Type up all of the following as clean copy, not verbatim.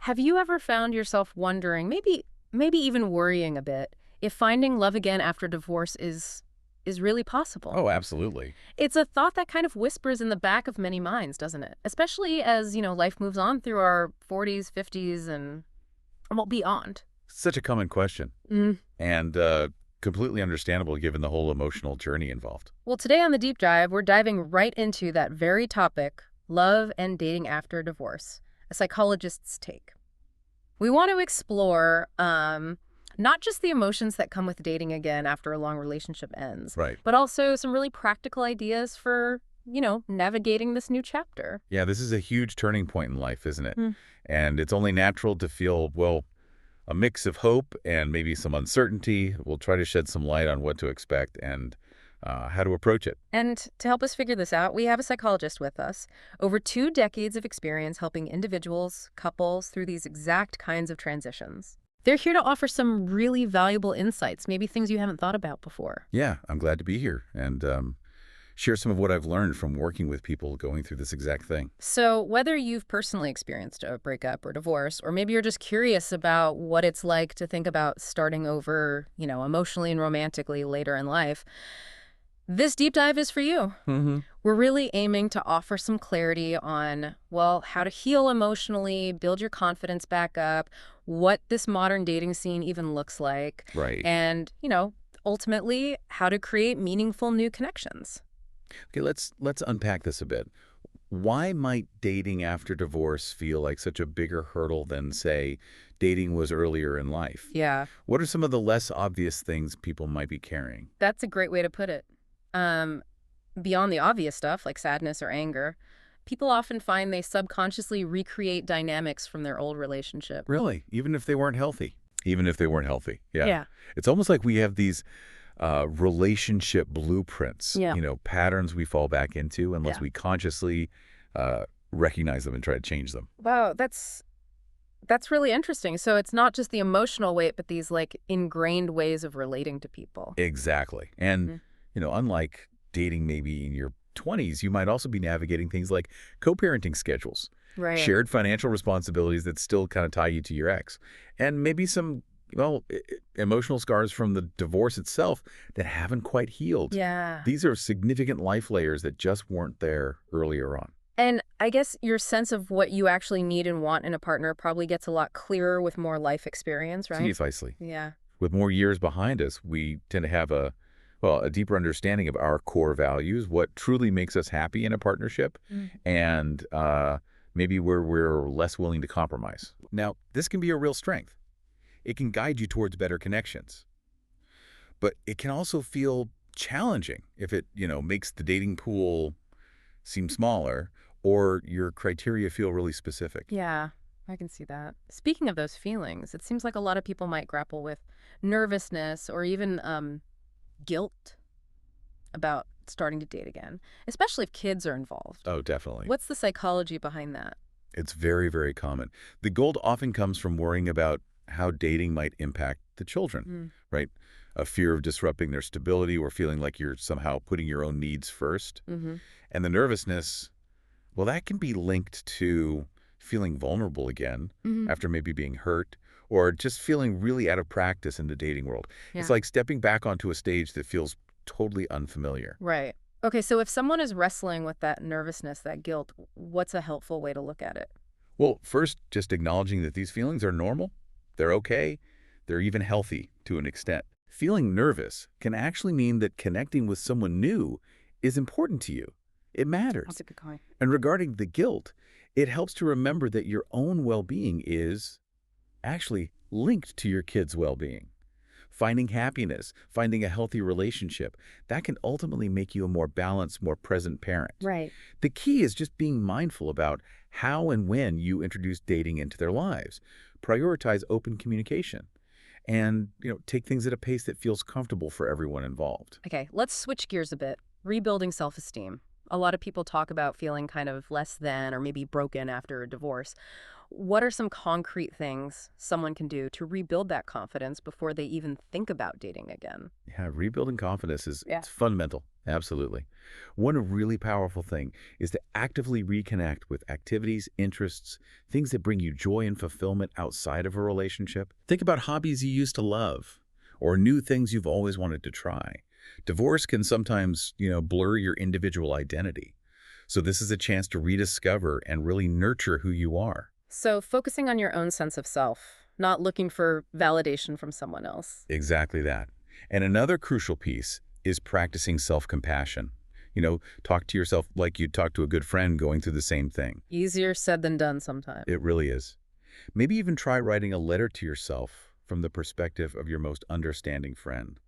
Have you ever found yourself wondering, maybe even worrying a bit, if finding love again after divorce is really possible? Oh, absolutely. It's a thought that kind of whispers in the back of many minds, doesn't it? Especially as, life moves on through our 40s, 50s, and, well, beyond. Such a common question, Mm. and completely understandable given the whole emotional journey involved. Well, today on the deep dive, we're diving right into that very topic, love and dating after divorce, a psychologist's take. We want to explore not just the emotions that come with dating again after a long relationship ends, Right. but also some really practical ideas for, navigating this new chapter. Yeah, this is a huge turning point in life, isn't it? Mm. And it's only natural to feel, well, a mix of hope and maybe some uncertainty. We'll try to shed some light on what to expect and how to approach it. And to help us figure this out, we have a psychologist with us. Over 2 decades of experience helping individuals, couples through these exact kinds of transitions. They're here to offer some really valuable insights, maybe things you haven't thought about before. Yeah, I'm glad to be here and share some of what I've learned from working with people going through this exact thing. So, whether you've personally experienced a breakup or divorce, or maybe you're just curious about what it's like to think about starting over, emotionally and romantically later in life, this deep dive is for you. Mm-hmm. We're really aiming to offer some clarity on, well, how to heal emotionally, build your confidence back up, what this modern dating scene even looks like, Right. and, ultimately, how to create meaningful new connections. Okay, let's unpack this a bit. Why might dating after divorce feel like such a bigger hurdle than, say, dating was earlier in life? Yeah, What are some of the less obvious things people might be carrying? that's a great way to put it. Um, Beyond the obvious stuff like sadness or anger, people often find they subconsciously recreate dynamics from their old relationship. Really? Even if they weren't healthy? Even if they weren't healthy, yeah. Yeah. It's almost like we have these relationship blueprints, Yeah. patterns we fall back into unless Yeah. we consciously recognize them and try to change them. Wow, that's really interesting. So it's not just the emotional weight, but these like ingrained ways of relating to people. Exactly. And, Mhm. unlike dating maybe in your 20s, you might also be navigating things like co-parenting schedules, Right. shared financial responsibilities that still kind of tie you to your ex, and maybe some, well, emotional scars from the divorce itself that haven't quite healed. Yeah. These are significant life layers that just weren't there earlier on. And I guess your sense of what you actually need and want in a partner probably gets a lot clearer with more life experience, right? Precisely. Yeah. With more years behind us, we tend to have a deeper understanding of our core values, what truly makes us happy in a partnership, Mm. and maybe where we're less willing to compromise. Now, this can be a real strength. It can guide you towards better connections. But it can also feel challenging if it, makes the dating pool seem smaller or your criteria feel really specific. Yeah, I can see that. Speaking of those feelings, it seems like a lot of people might grapple with nervousness or even guilt about starting to date again, especially if kids are involved. Oh, definitely. What's the psychology behind that? It's very, very common. The gold often comes from worrying about how dating might impact the children, Mm. right? A fear of disrupting their stability or feeling like you're somehow putting your own needs first. Mm-hmm. And the nervousness, well, that can be linked to feeling vulnerable again Mm-hmm. after maybe being hurt or just feeling really out of practice in the dating world. It's Yeah. like stepping back onto a stage that feels totally unfamiliar. Right. Okay, so if someone is wrestling with that nervousness, that guilt, what's a helpful way to look at it? Well, first, just acknowledging that these feelings are normal, they're okay, they're even healthy to an extent. Feeling nervous can actually mean that connecting with someone new is important to you. It matters. a good point. And regarding the guilt, it helps to remember that your own well-being is actually linked to your kids' well-being. Finding happiness, finding a healthy relationship, that can ultimately make you a more balanced, more present parent. Right. The key is just being mindful about how and when you introduce dating into their lives. Prioritize open communication and, take things at a pace that feels comfortable for everyone involved. Okay, let's switch gears a bit. Rebuilding self-esteem. A lot of people talk about feeling kind of less than or maybe broken after a divorce. What are some concrete things someone can do to rebuild that confidence before they even think about dating again? Yeah, rebuilding confidence is Yeah. it's fundamental. Absolutely. One really powerful thing is to actively reconnect with activities, interests, things that bring you joy and fulfillment outside of a relationship. Think about hobbies you used to love or new things you've always wanted to try. Divorce can sometimes, blur your individual identity. So this is a chance to rediscover and really nurture who you are. So, focusing on your own sense of self, not looking for validation from someone else. Exactly that. And another crucial piece is practicing self-compassion. Talk to yourself like you'd talk to a good friend going through the same thing. Easier said than done sometimes. It really is. Maybe even try writing a letter to yourself from the perspective of your most understanding friend.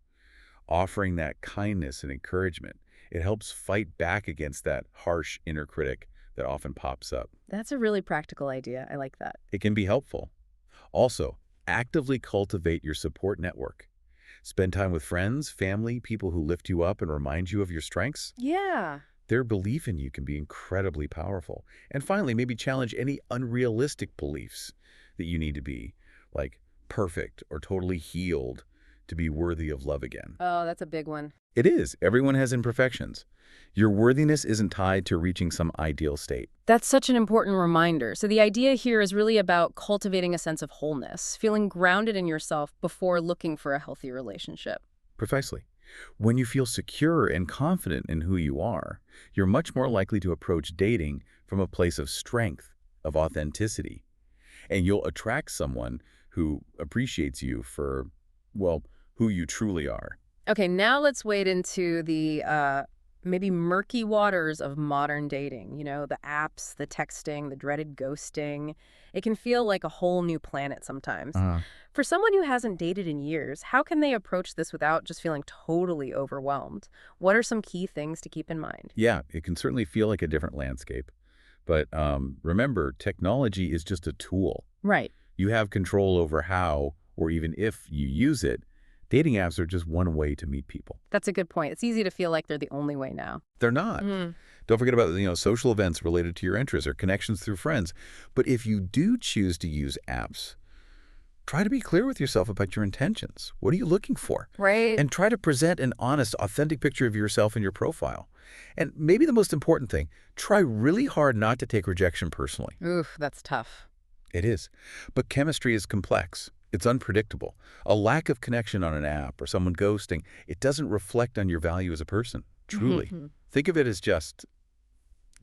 Offering that kindness and encouragement, it helps fight back against that harsh inner critic that often pops up. That's a really practical idea. I like that. It can be helpful. Also, actively cultivate your support network. Spend time with friends, family, people who lift you up and remind you of your strengths. Yeah. Their belief in you can be incredibly powerful. And finally, maybe challenge any unrealistic beliefs that you need to be, like perfect or totally healed to be worthy of love again. Oh, that's a big one. It is. Everyone has imperfections. Your worthiness isn't tied to reaching some ideal state. That's such an important reminder. So the idea here is really about cultivating a sense of wholeness, feeling grounded in yourself before looking for a healthy relationship. Precisely. When you feel secure and confident in who you are, you're much more likely to approach dating from a place of strength, of authenticity. And you'll attract someone who appreciates you for, well, who you truly are. Okay, now let's wade into the maybe murky waters of modern dating. The apps, the texting, the dreaded ghosting. It can feel like a whole new planet sometimes. Uh, For someone who hasn't dated in years, how can they approach this without just feeling totally overwhelmed? What are some key things to keep in mind? yeah, it can certainly feel like a different landscape. But remember, technology is just a tool. Right. You have control over how, or even if you use it. Dating apps are just one way to meet people. That's a good point. It's easy to feel like they're the only way now. They're not. Mm. Don't forget about, social events related to your interests or connections through friends. But if you do choose to use apps, try to be clear with yourself about your intentions. What are you looking for? Right. And try to present an honest, authentic picture of yourself in your profile. And maybe the most important thing, try really hard not to take rejection personally. Oof, that's tough. It is. But chemistry is complex. It's unpredictable. A lack of connection on an app or someone ghosting, it doesn't reflect on your value as a person. Truly. Think of it as just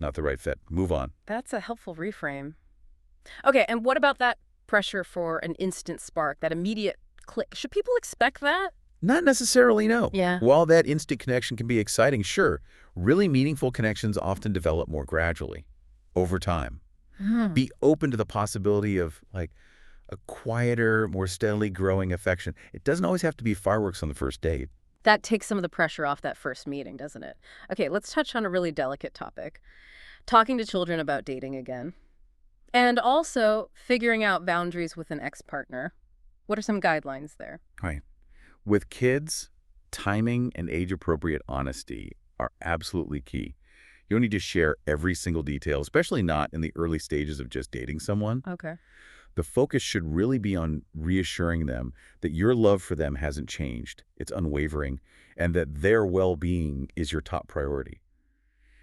not the right fit. Move on. That's a helpful reframe. Okay, and what about that pressure for an instant spark, that immediate click? Should people expect that? Not necessarily, no. Yeah. While that instant connection can be exciting, sure, really meaningful connections often develop more gradually, over time. Be open to the possibility of, like, a quieter, more steadily growing affection. It doesn't always have to be fireworks on the first date. That takes some of the pressure off that first meeting, doesn't it? Okay, let's touch on a really delicate topic. Talking to children about dating again. And also figuring out boundaries with an ex-partner. What are some guidelines there? Right. With kids, timing and age-appropriate honesty are absolutely key. You don't need to share every single detail, especially not in the early stages of just dating someone. Okay. The focus should really be on reassuring them that your love for them hasn't changed, it's unwavering, and that their well-being is your top priority.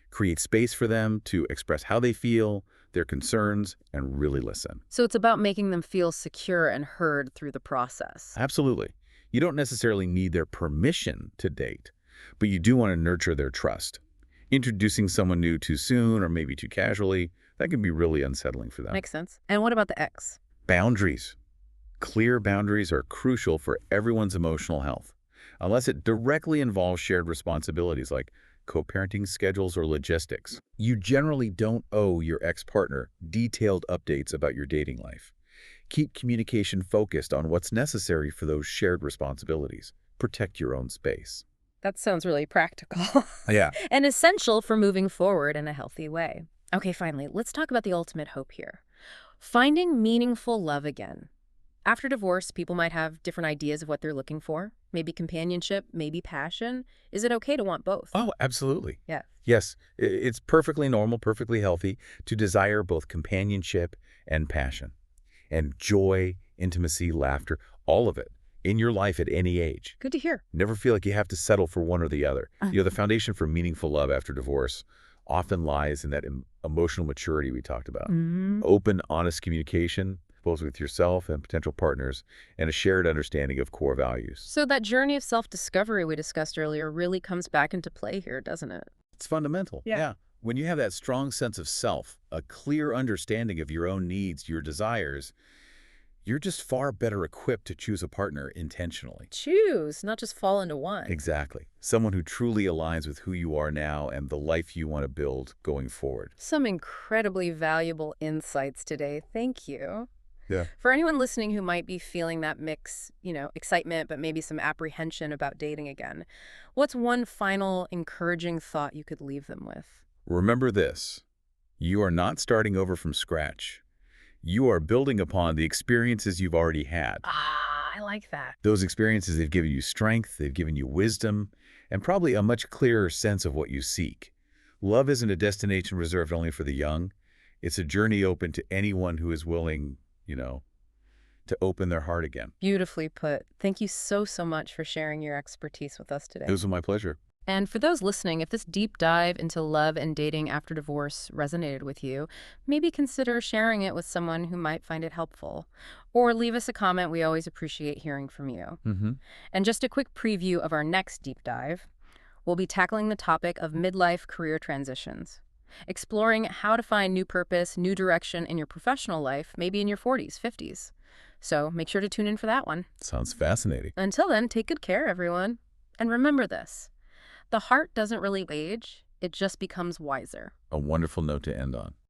Create space for them to express how they feel, their concerns, and really listen. So it's about making them feel secure and heard through the process. Absolutely. You don't necessarily need their permission to date, but you do want to nurture their trust. Introducing someone new too soon or maybe too casually, that can be really unsettling for them. Makes sense. And what about the ex? Boundaries. Clear boundaries are crucial for everyone's emotional health, unless it directly involves shared responsibilities like co-parenting schedules or logistics. You generally don't owe your ex-partner detailed updates about your dating life. Keep communication focused on what's necessary for those shared responsibilities. Protect your own space. That sounds really practical. Yeah. And essential for moving forward in a healthy way. Okay, finally, let's talk about the ultimate hope here. Finding meaningful love again. After divorce, people might have different ideas of what they're looking for. Maybe companionship, maybe passion. Is it okay to want both? Oh, absolutely. Yeah. Yes, it's perfectly normal, perfectly healthy to desire both companionship and passion, and joy, intimacy, laughter, all of it in your life at any age. Good to hear. Never feel like you have to settle for one or the other. The foundation for meaningful love after divorce often lies in that emotional maturity we talked about. Mm. Open, honest communication, both with yourself and potential partners, and a shared understanding of core values. So that journey of self-discovery we discussed earlier really comes back into play here, doesn't it? It's fundamental. Yeah. When you have that strong sense of self, a clear understanding of your own needs, your desires, you're just far better equipped to choose a partner intentionally. Choose, not just fall into one. Exactly. Someone who truly aligns with who you are now and the life you want to build going forward. Some incredibly valuable insights today. Thank you. Yeah. For anyone listening who might be feeling that mix, excitement, but maybe some apprehension about dating again, what's one final encouraging thought you could leave them with? Remember this. You are not starting over from scratch. You are building upon the experiences you've already had. Ah, I like that. Those experiences, they've given you strength, they've given you wisdom, and probably a much clearer sense of what you seek. Love isn't a destination reserved only for the young. It's a journey open to anyone who is willing, to open their heart again. Beautifully put. Thank you so, so much for sharing your expertise with us today. It was my pleasure. And for those listening, if this deep dive into love and dating after divorce resonated with you, maybe consider sharing it with someone who might find it helpful. Or leave us a comment. We always appreciate hearing from you. Mm-hmm. And just a quick preview of our next deep dive. We'll be tackling the topic of midlife career transitions, exploring how to find new purpose, new direction in your professional life, maybe in your 40s, 50s. So make sure to tune in for that one. Sounds fascinating. Until then, take good care, everyone. And remember this. The heart doesn't really age, it just becomes wiser. A wonderful note to end on.